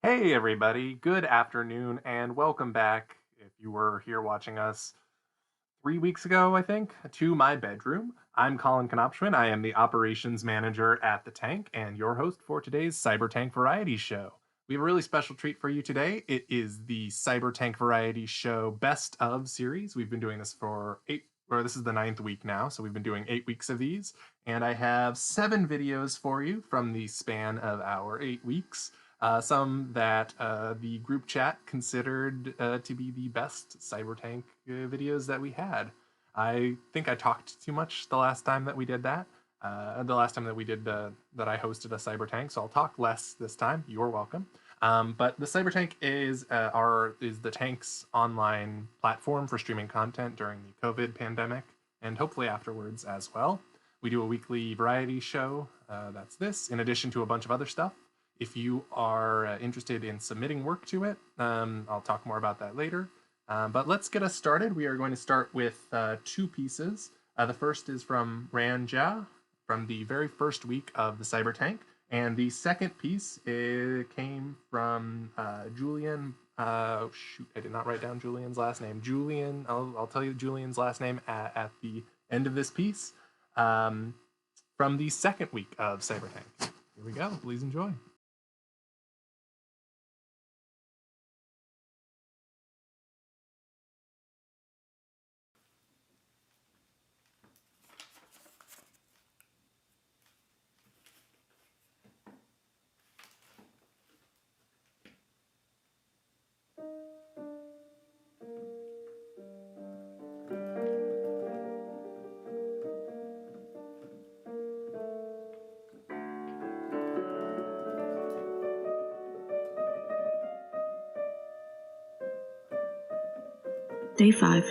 Hey everybody, good afternoon and welcome back, if you were here watching us 3 weeks ago, I think, to my bedroom. I'm Collin Knopp-Schwyn. I am the operations manager at the tank and your host for today's CyberTank Variety Show. We have a really special treat for you today. It is the CyberTank Variety Show Best of series. We've been doing this for this is the 9th week now, so we've been doing 8 weeks of these. And I have 7 videos for you from the span of our 8 weeks. Some that the group chat considered to be the best CyberTank videos that we had. I think I talked too much the last time that we did that. The last time that we did that I hosted a CyberTank, so I'll talk less this time. You're welcome. But the CyberTank is the tank's online platform for streaming content during the COVID pandemic, and hopefully afterwards as well. We do a weekly variety show. That's this, in addition to a bunch of other stuff. If you are interested in submitting work to it, I'll talk more about that later. But let's get us started. We are going to start with 2 pieces. The first is from Ranja from the very first week of the CyberTank. And the second piece came from Julian. Shoot, I did not write down Julian's last name. Julian, I'll tell you Julian's last name at the end of this piece. From the second week of CyberTank. Here we go. Please enjoy. Day 5,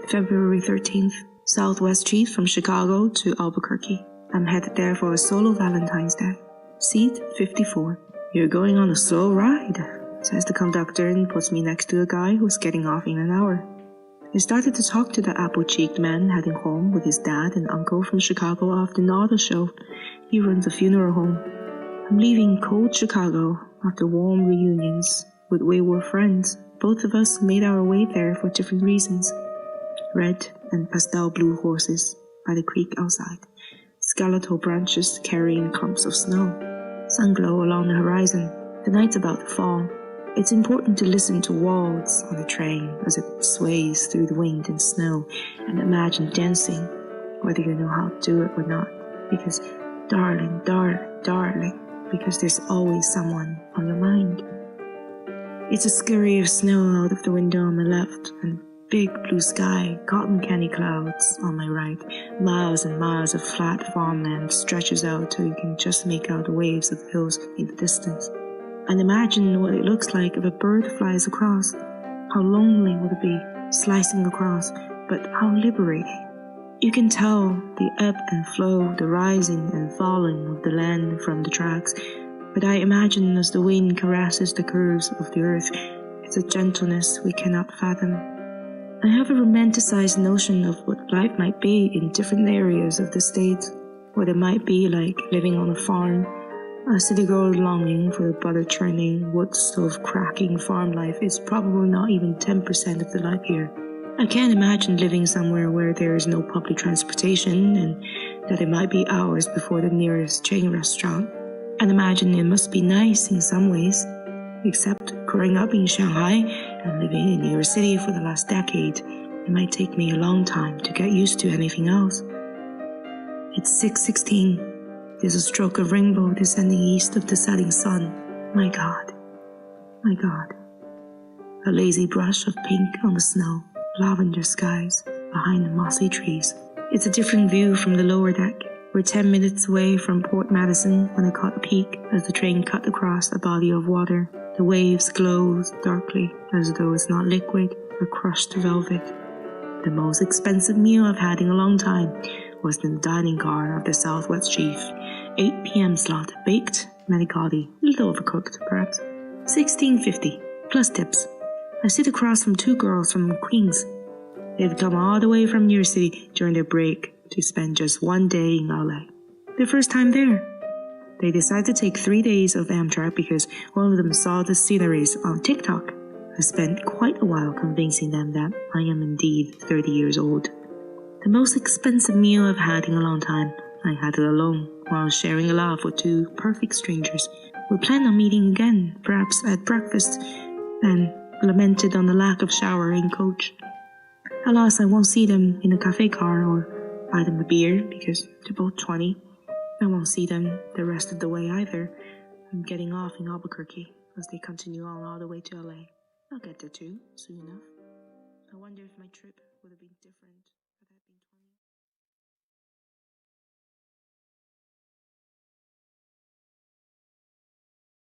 February 13th, Southwest Chief from Chicago to Albuquerque. I'm headed there for a solo Valentine's Day. Seat 54. You're going on a slow ride, says the conductor and puts me next to a guy who's getting off in an hour. I started to talk to the apple-cheeked man heading home with his dad and uncle from Chicago after an auto show. He runs a funeral home. I'm leaving cold Chicago after warm reunions with wayward friends. Both of us made our way there for different reasons. Red and pastel blue horses by the creek outside. Skeletal branches carrying clumps of snow. Sunglow along the horizon. The night's about to fall. It's important to listen to waltz on the train as it sways through the wind and snow and imagine dancing, whether you know how to do it or not. Because, darling, darling, darling, because there's always someone on your mind. It's a scurry of snow out of the window on my left, and big blue sky, cotton candy clouds on my right. Miles and miles of flat farmland stretches out till you can just make out the waves of hills in the distance. And imagine what it looks like if a bird flies across. How lonely would it be, slicing across, but how liberating. You can tell the ebb and flow, the rising and falling of the land from the tracks. But I imagine as the wind caresses the curves of the earth, it's a gentleness we cannot fathom. I have a romanticized notion of what life might be in different areas of the state, what it might be like living on a farm. A city girl longing for the butter-churning, wood-stove cracking farm life is probably not even 10% of the life here. I can't imagine living somewhere where there is no public transportation and that it might be hours before the nearest chain restaurant. And imagine it must be nice in some ways, except growing up in Shanghai and living in New York City for the last decade, it might take me a long time to get used to anything else. It's 6:16. There's a stroke of rainbow descending east of the setting sun. My God. My God. A lazy brush of pink on the snow, lavender skies behind the mossy trees. It's a different view from the lower deck. We're 10 minutes away from Port Madison when I caught a peek as the train cut across a body of water. The waves glowed darkly as though it's not liquid or crushed velvet. The most expensive meal I've had in a long time was in the dining car of the Southwest Chief. 8 p.m. slot, baked, manicotti, a little overcooked perhaps. $16.50, plus tips. I sit across from 2 girls from Queens. They've come all the way from New York City during their break to spend just 1 day in LA. Their first time there. They decided to take 3 days of Amtrak because one of them saw the sceneries on TikTok. I spent quite a while convincing them that I am indeed 30 years old. The most expensive meal I've had in a long time, I had it alone while sharing a laugh with two perfect strangers. We planned on meeting again, perhaps at breakfast, and lamented on the lack of shower in coach. Alas, I won't see them in a cafe car or buy them a beer because they're both 20. I won't see them the rest of the way either. I'm getting off in Albuquerque as they continue on all the way to LA. I'll get there too, soon enough. I wonder if my trip would have been different had I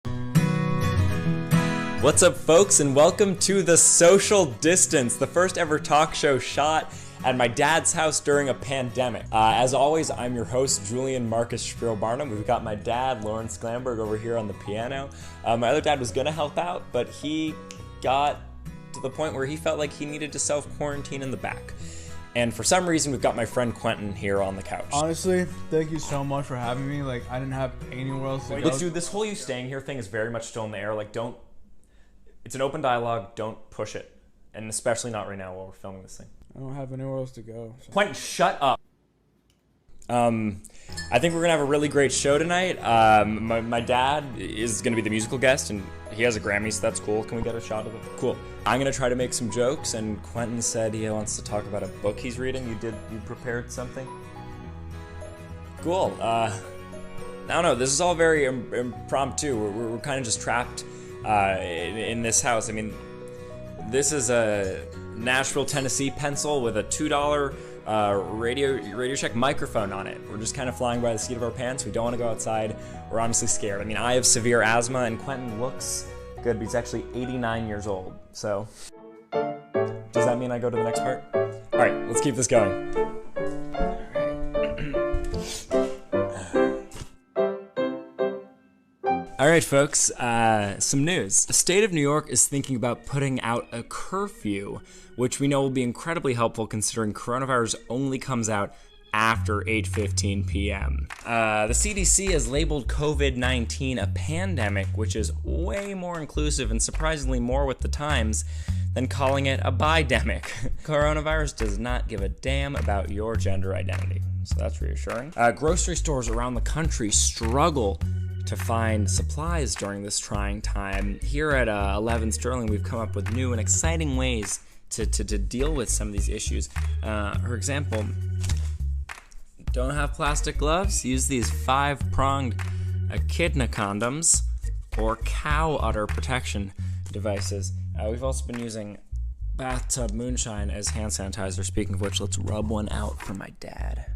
been 20. What's up, folks, and welcome to The Social Distance, the first ever talk show shot at my dad's house during a pandemic. As always, I'm your host, Julian Marcus Shapiro-Barnum. We've got my dad, Lawrence Glamberg, over here on the piano. My other dad was gonna help out, but he got to the point where he felt like he needed to self-quarantine in the back. And for some reason, we've got my friend Quentin here on the couch. Honestly, thank you so much for having me. Like, I didn't have anywhere else to go. Dude, this whole you staying here thing is very much still in the air. Like, it's an open dialogue, don't push it. And especially not right now while we're filming this thing. I don't have anywhere else to go. So. Quentin, shut up. I think we're gonna have a really great show tonight. My dad is gonna be the musical guest, and he has a Grammy, so that's cool. Can we get a shot of it? Cool. I'm gonna try to make some jokes, and Quentin said he wants to talk about a book he's reading. You prepared something? Cool. I don't know. This is all very impromptu. We're kind of just trapped in this house. I mean, this is a Nashville, Tennessee pencil with a $2 Radio Shack microphone on it. We're just kind of flying by the seat of our pants. We don't want to go outside. We're honestly scared. I mean, I have severe asthma, and Quentin looks good, but he's actually 89 years old. So, does that mean I go to the next part? All right, let's keep this going. All right, folks, some news. The state of New York is thinking about putting out a curfew, which we know will be incredibly helpful considering coronavirus only comes out after 8:15 p.m. The CDC has labeled COVID-19 a pandemic, which is way more inclusive and surprisingly more with the times than calling it a bidemic. Coronavirus does not give a damn about your gender identity, so that's reassuring. Grocery stores around the country struggle to find supplies during this trying time. Here at 11 Sterling, we've come up with new and exciting ways to deal with some of these issues. For example, don't have plastic gloves? Use these 5-pronged echidna condoms or cow udder protection devices. We've also been using bathtub moonshine as hand sanitizer. Speaking of which, let's rub one out for my dad.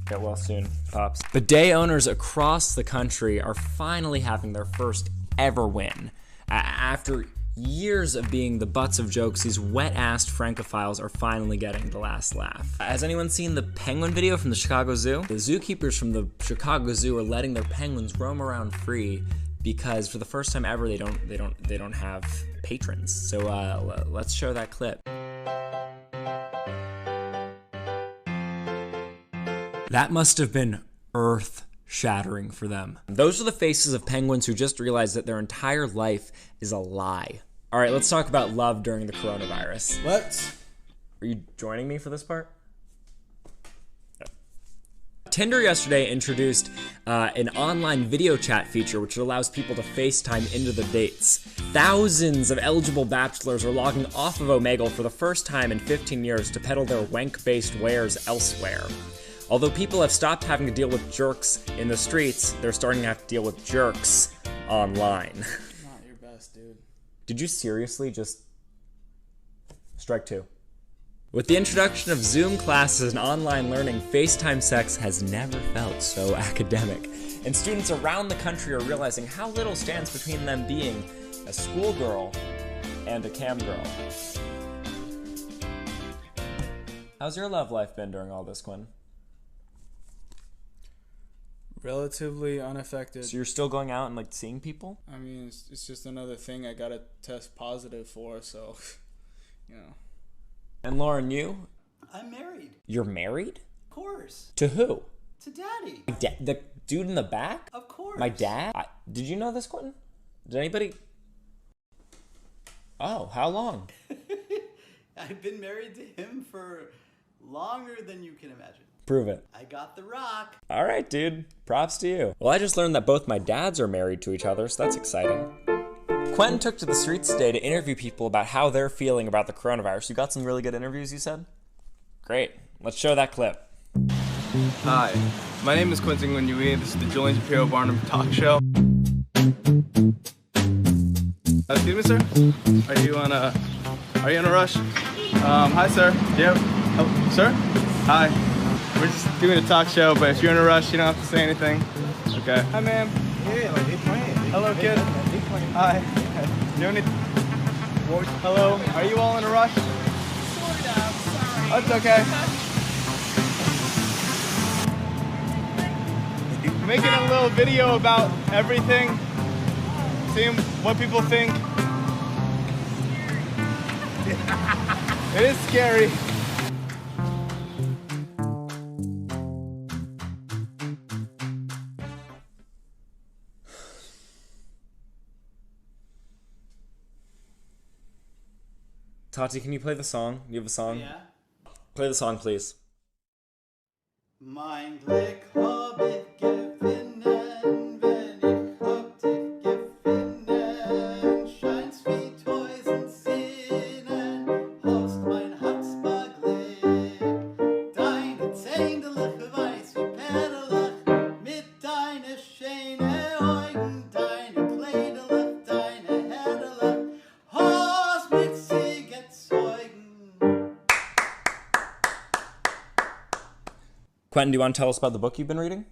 Get well soon, Pops. Bidet owners across the country are finally having their first ever win. After years of being the butts of jokes, these wet-assed francophiles are finally getting the last laugh. Has anyone seen the penguin video from the Chicago Zoo? The zookeepers from the Chicago Zoo are letting their penguins roam around free because for the first time ever, they don't have patrons. So let's show that clip. That must have been earth-shattering for them. Those are the faces of penguins who just realized that their entire life is a lie. All right, let's talk about love during the coronavirus. What? Are you joining me for this part? Tinder yesterday introduced an online video chat feature which allows people to FaceTime into the dates. Thousands of eligible bachelors are logging off of Omegle for the first time in 15 years to peddle their wank-based wares elsewhere. Although people have stopped having to deal with jerks in the streets, they're starting to have to deal with jerks online. Not your best, dude. Did you seriously just strike two? With the introduction of Zoom classes and online learning, FaceTime sex has never felt so academic. And students around the country are realizing how little stands between them being a schoolgirl and a cam girl. How's your love life been during all this, Quinn? Relatively unaffected. So you're still going out and like seeing people? I mean, it's just another thing I gotta test positive for, so, you know. And Lauren, you? I'm married. You're married? Of course. To who? To Daddy. The dude in the back? Of course. My dad? Did you know this, Quentin? Did anybody? Oh, how long? I've been married to him for longer than you can imagine. Prove it. I got the rock. All right, dude. Props to you. Well, I just learned that both my dads are married to each other, so that's exciting. Quentin took to the streets today to interview people about how they're feeling about the coronavirus. You got some really good interviews, you said? Great. Let's show that clip. Hi, my name is Quentin Nguyen. This is the Julian Shapiro-Barnum talk show. Excuse me, sir? Are you in a rush? Hi, sir. Oh, sir? Hi. We're just doing a talk show, but if you're in a rush, you don't have to say anything. Okay. Hi, ma'am. Yeah, like they playing. Hello, kid. Hi. Do any... Hello. Are you all in a rush? Sort of. Sorry. That's okay. Making a little video about everything. Seeing what people think. It is scary. Tati, can you play the song? You have a song? Yeah. Play the song, please. Mein Glück hab ich gewinnen, wenn ich hab dich gefunden. Scheinst wie tausend Sinnen, hast mein Herz beglückt. Deine zähnliche Weiß wie Perlach, mit deine schöne Augen, deine Kleiderlich, deine Herrlich, hast mit sie gezeugen. Quentin, do you want to tell us about the book you've been reading?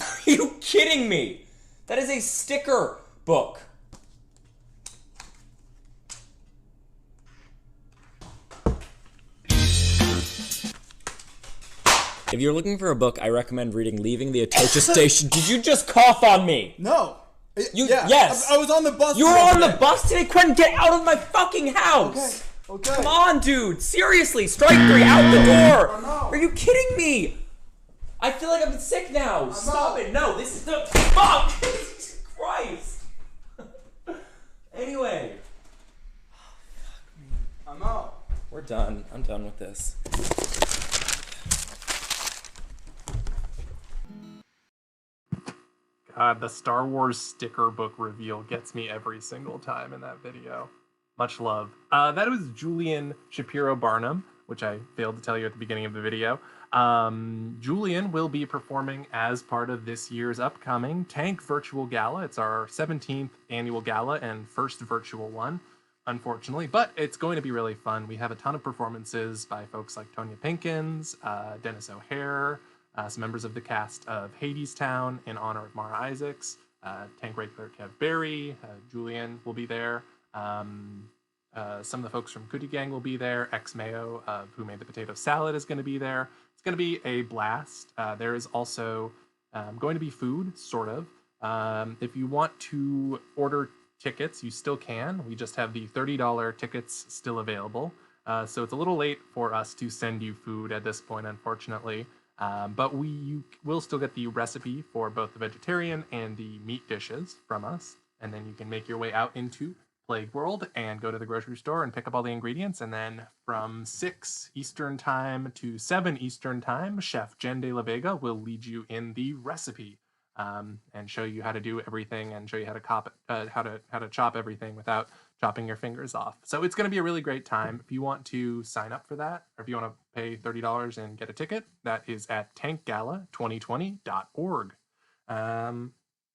Are you kidding me? That is a sticker book. If you're looking for a book, I recommend reading Leaving the Atocha Station. Did you just cough on me? No. Yes. I was on the bus. You were on the bus today? Quentin, get out of my fucking house! Okay. Come on, dude. Seriously, strike three, out the door. I'm out. Are you kidding me? I feel like I'm sick now. Stop out. it. No, this is the... Fuck! Jesus Christ. Anyway. I'm out. We're done. I'm done with this. God, the Star Wars sticker book reveal gets me every single time in that video. Much love. That was Julian Shapiro-Barnum, which I failed to tell you at the beginning of the video. Julian will be performing as part of this year's upcoming Tank Virtual Gala. It's our 17th annual gala and first virtual one, unfortunately, but it's going to be really fun. We have a ton of performances by folks like Tonya Pinkins, Dennis O'Hare, some members of the cast of Hadestown in honor of Mara Isaacs, Tank regular Kev Barry, Julian will be there. Some of the folks from Cootie Gang will be there. Mayo of Who Made the Potato Salad is going to be there. It's going to be a blast. There is also going to be food, sort of. If you want to order tickets, you still can. We just have the $30 tickets still available. So it's a little late for us to send you food at this point, unfortunately. But you will still get the recipe for both the vegetarian and the meat dishes from us. And then you can make your way out into Plague World and go to the grocery store and pick up all the ingredients. And then from 6 Eastern Time to 7 Eastern Time, Chef Jen de la Vega will lead you in the recipe and show you how to do everything and show you how to chop everything without chopping your fingers off. So it's going to be a really great time. If you want to sign up for that, or if you want to pay $30 and get a ticket, that is at tankgala2020.org.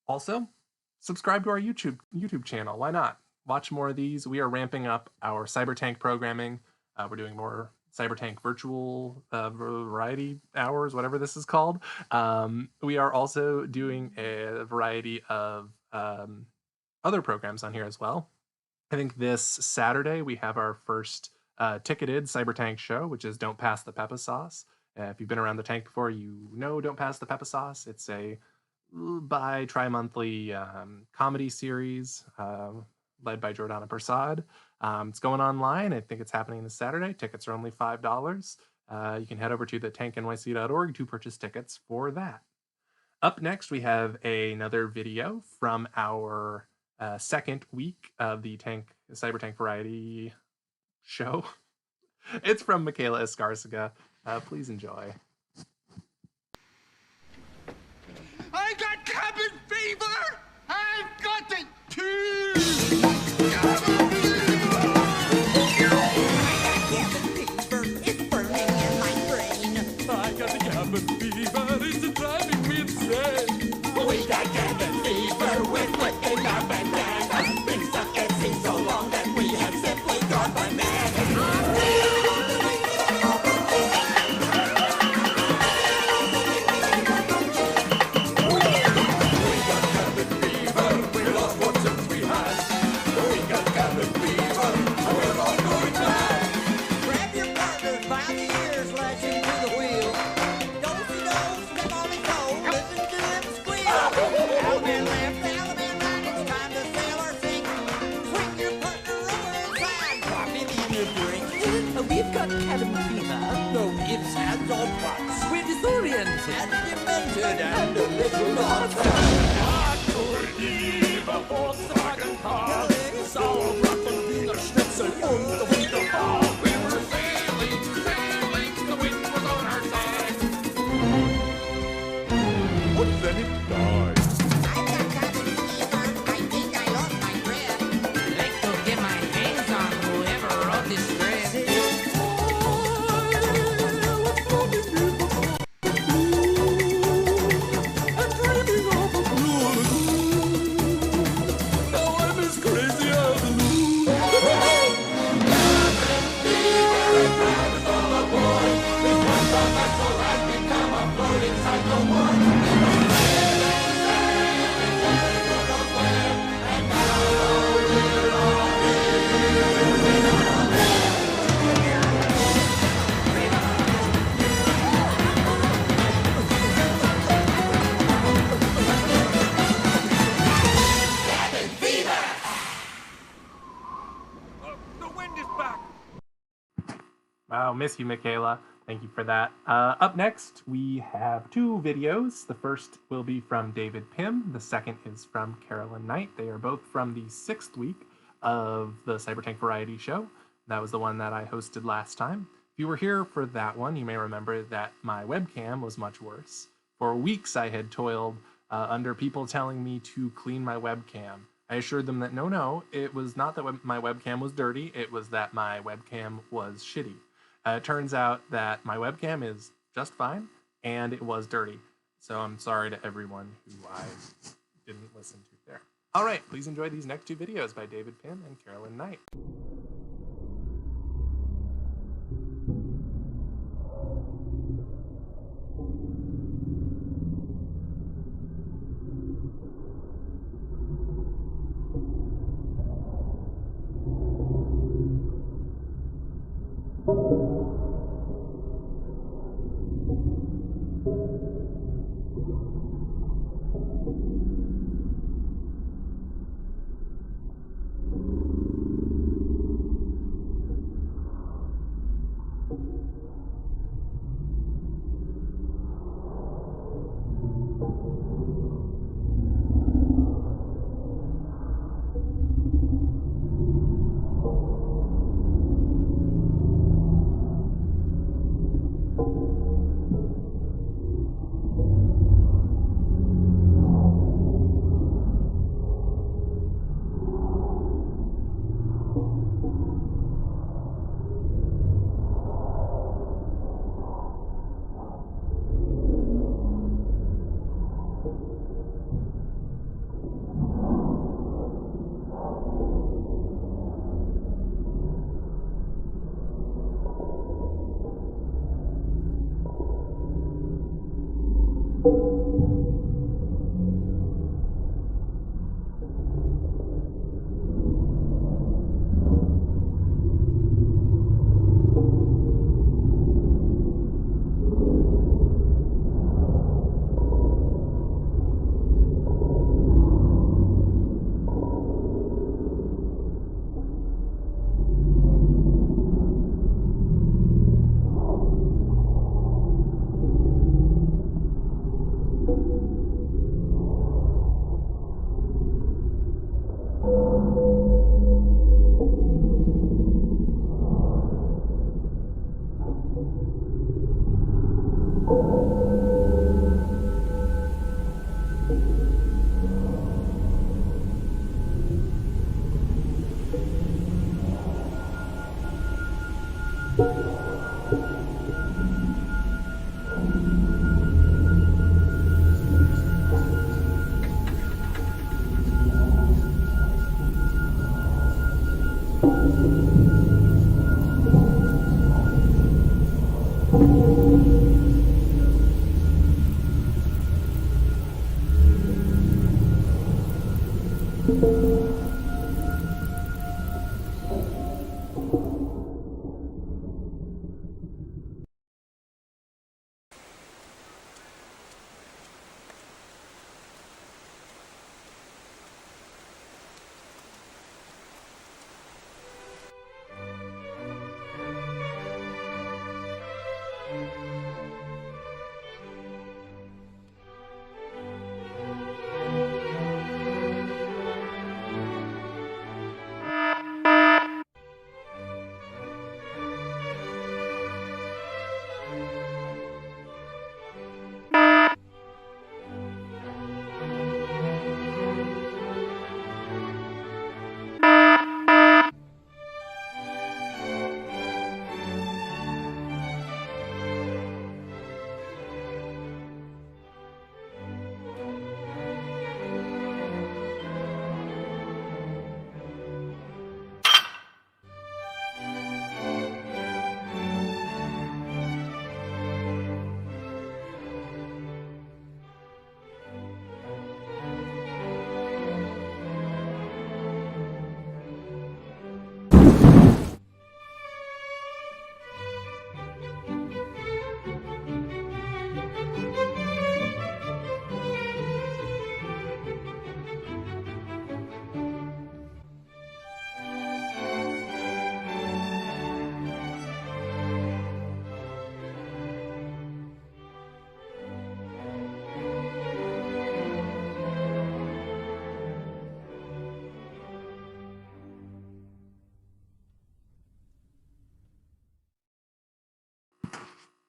Also, subscribe to our YouTube channel. Why not? Watch more of these. We are ramping up our CyberTank programming. We're doing more CyberTank virtual variety hours, whatever this is called. We are also doing a variety of other programs on here as well. I think this Saturday we have our first ticketed CyberTank show, which is Don't Pass the Peppa Sauce. If you've been around the tank before, you know Don't Pass the Peppa Sauce. It's a bi-monthly comedy series led by Jordana Prasad. It's going online. I think it's happening this Saturday. Tickets are only $5. You can head over to thetanknyc.org to purchase tickets for that. Up next, we have another video from our second week of the CyberTank Variety Show. It's from Michaela Escarcega. Please enjoy. I got cabin fever! I've got it too! I got the cabin fever, it's driving me insane. We got cabin fever, we're flicking our bandanas. Been stuck at sea so long that we have simply gone bananas. We've got cabin fever. No ifs, ands, or buts. We're disoriented and demented and a little lost. Before Sergeant Carr, Sauerbraten, Wiener Schnitzel und Wunderbar. We were sailing, the wind was on our side. And then it died. I got cabin fever. I think I lost my breath. Like to get my hands on whoever wrote this script. Wow, miss you, Michaela. Thank you for that. Up next, we have two videos. The first will be from David Pym. The second is from Carolyn Knight. They are both from the 6th week of the CyberTank Variety Show. That was the one that I hosted last time. If you were here for that one, you may remember that my webcam was much worse. For weeks, I had toiled under people telling me to clean my webcam. I assured them that no, it was not that my webcam was dirty, it was that my webcam was shitty. It turns out that my webcam is just fine, and it was dirty. So I'm sorry to everyone who I didn't listen to there. All right, please enjoy these next two videos by David Pym and Carolyn Knight.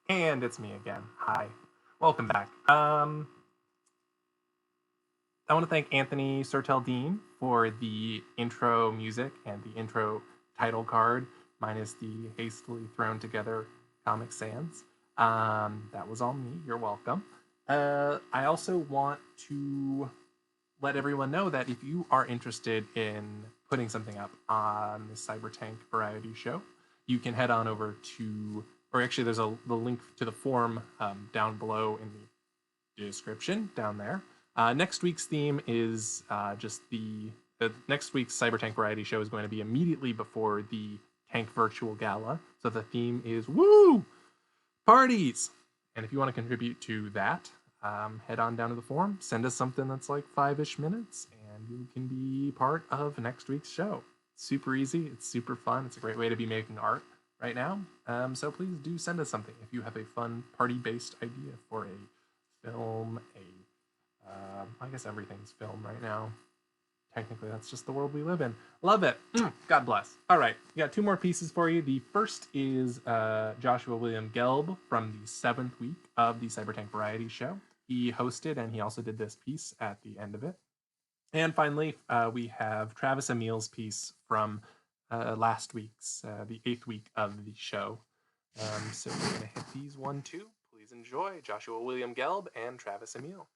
And it's me again. Hi. Welcome back. I want to thank Anthony Sertel-Dean for the intro music and the intro title card, minus the hastily thrown together Comic Sans. That was all me. You're welcome. I also want to let everyone know that if you are interested in putting something up on the CyberTank Variety Show, you can head on over to, or actually there's the link to the form down below in the description down there. Next week's theme is just the next week's CyberTank Variety Show is going to be immediately before the Tank Virtual Gala. So the theme is woo parties. And if you want to contribute to that, head on down to the forum, send us something that's like 5-ish minutes, and you can be part of next week's show. It's super easy. It's super fun. It's a great way to be making art right now. So please do send us something if you have a fun party-based idea for a film, I guess everything's film right now. Technically, that's just the world we live in. Love it. God bless. All right, we got 2 more pieces for you. The first is Joshua William Gelb from the 7th week of the CyberTank Variety Show. He hosted, and he also did this piece at the end of it. And finally, we have Travis Amiel's piece from last week's, the 8th week of the show. So we're going to hit these 1, 2. Please enjoy Joshua William Gelb and Travis Amiel.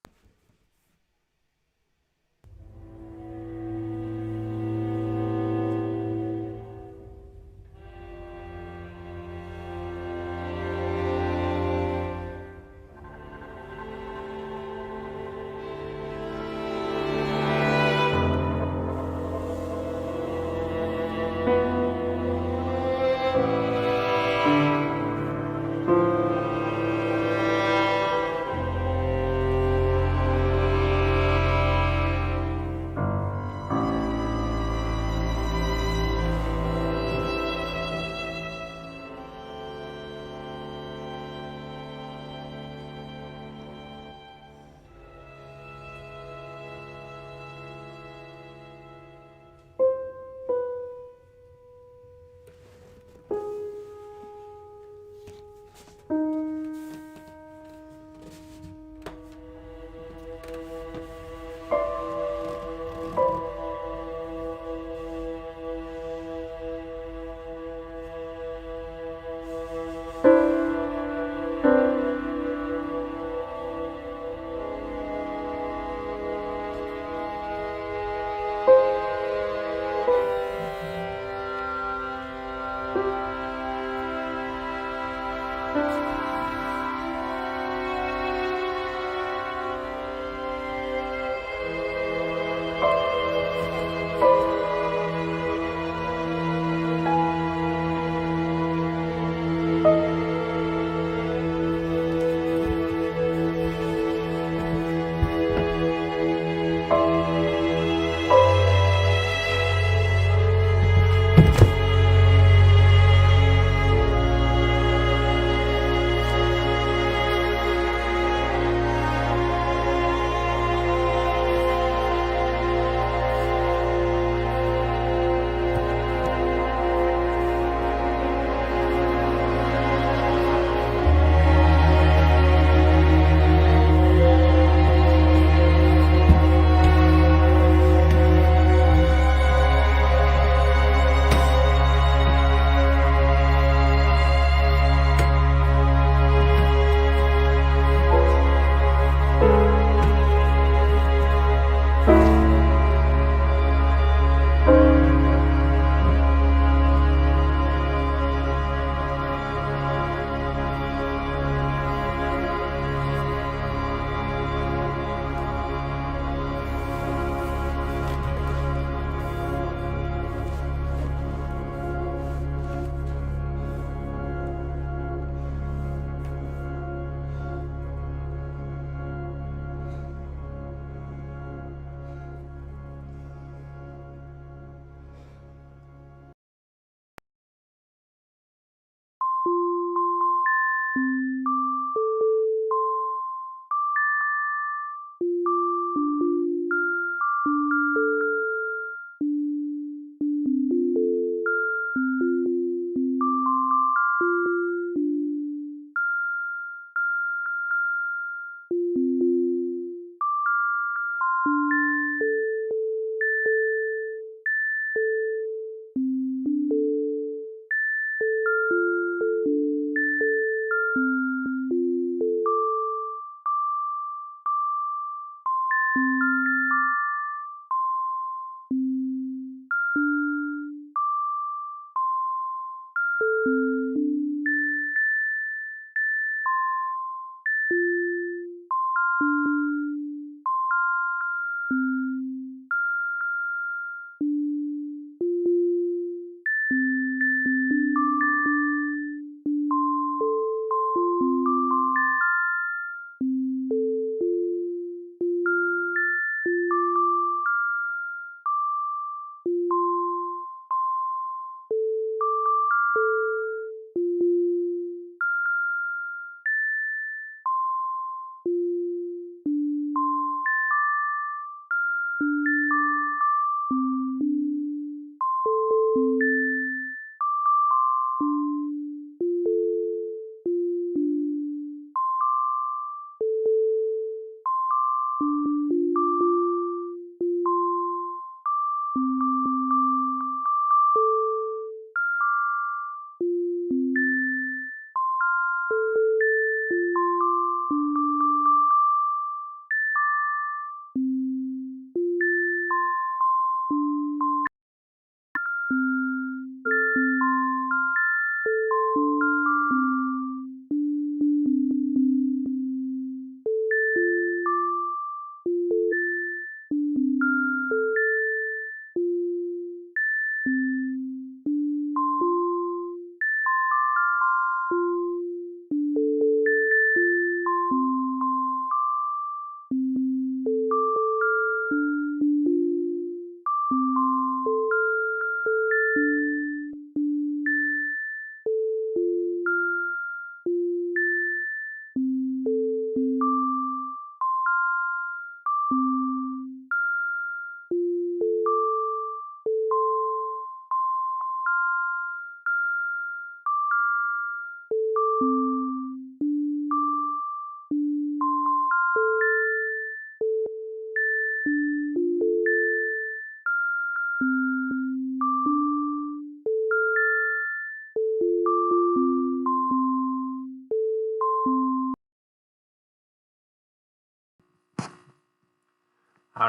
All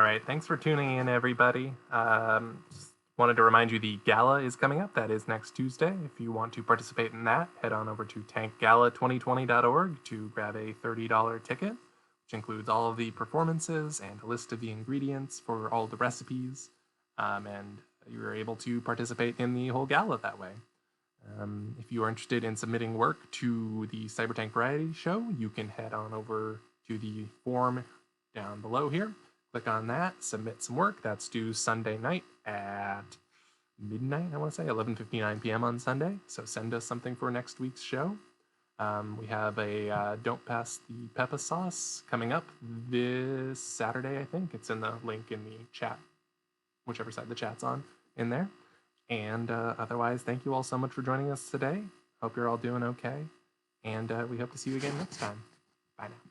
right, thanks for tuning in, everybody. Just wanted to remind you the gala is coming up. That is next Tuesday. If you want to participate in that, head on over to tankgala2020.org to grab a $30 ticket, which includes all of the performances and a list of the ingredients for all the recipes. And you're able to participate in the whole gala that way. If you are interested in submitting work to the CyberTank Variety Show, you can head on over to the form down below here. Click on that, submit some work. That's due Sunday night at midnight, I want to say, 11:59 p.m. on Sunday. So send us something for next week's show. We have a Don't Pass the Peppa Sauce coming up this Saturday, I think. It's in the link in the chat, whichever side the chat's on in there. And otherwise, thank you all so much for joining us today. Hope you're all doing okay. And we hope to see you again next time. Bye now.